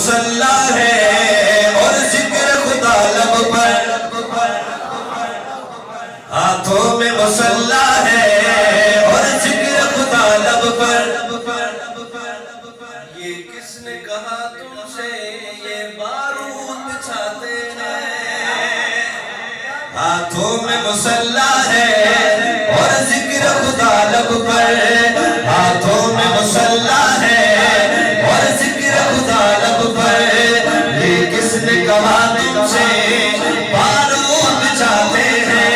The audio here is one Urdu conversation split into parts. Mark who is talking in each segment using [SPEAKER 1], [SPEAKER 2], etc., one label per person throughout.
[SPEAKER 1] مصلی ہے اور ذکر خدا لب پر، ہاتھوں میں مصلی ہے اور ذکر خدا لب پر، یہ کس نے کہا تم سے یہ بارود بچھاتے ہیں؟ ہاتھوں میں مصلی ہے اور ذکر خدا لب پر، ہاتھوں میں مصلی ہے اور ذکر خدا لب پر، یہ کس نے کہا تم سے بارود بچھاتے ہیں؟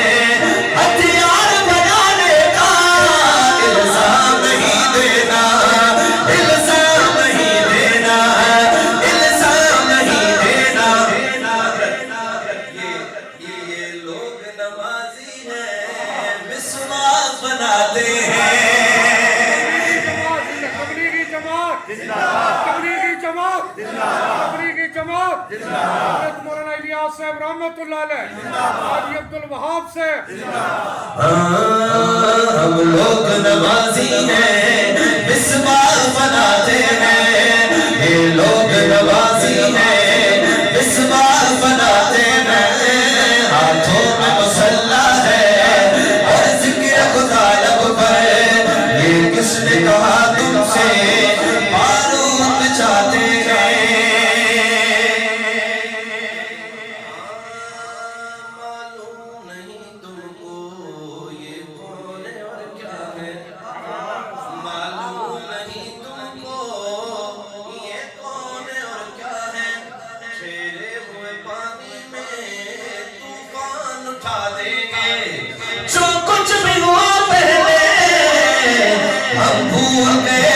[SPEAKER 1] ہتھیار بنانے کا الزام نہیں دینا، الزام نہیں دینا، الزام نہیں دینا۔ یہ لوگ نمازی ہیں، مسواک بناتے ہیں۔
[SPEAKER 2] تبلیغی جماعت تبلیغی جماعت تبلیغی جماعت حضرت مولانا الیاس صاحب رحمت اللہ علیہ، حاجی عبدالوہاب سے
[SPEAKER 1] ہم لوگ نمازی ہیں، مسواک بناتے ہیں، یہ لوگ نمازی ہیں، مسواک بناتے ہیں، ہاتھوں میں مصلی ہے اور ذکر خدا لب پر، یہ کس نے کہا تم سے بارود بچھاتے ہیں؟ معلوم نہیں تم کو یہ کون ہے اور کیا ہے، معلوم نہیں تم کو یہ کون ہے اور کیا ہے، ٹھہرے ہوئے پانی میں طوفان اٹھا دیں گے، جو کچھ بھی ہوا پہلے ہم بھول گئے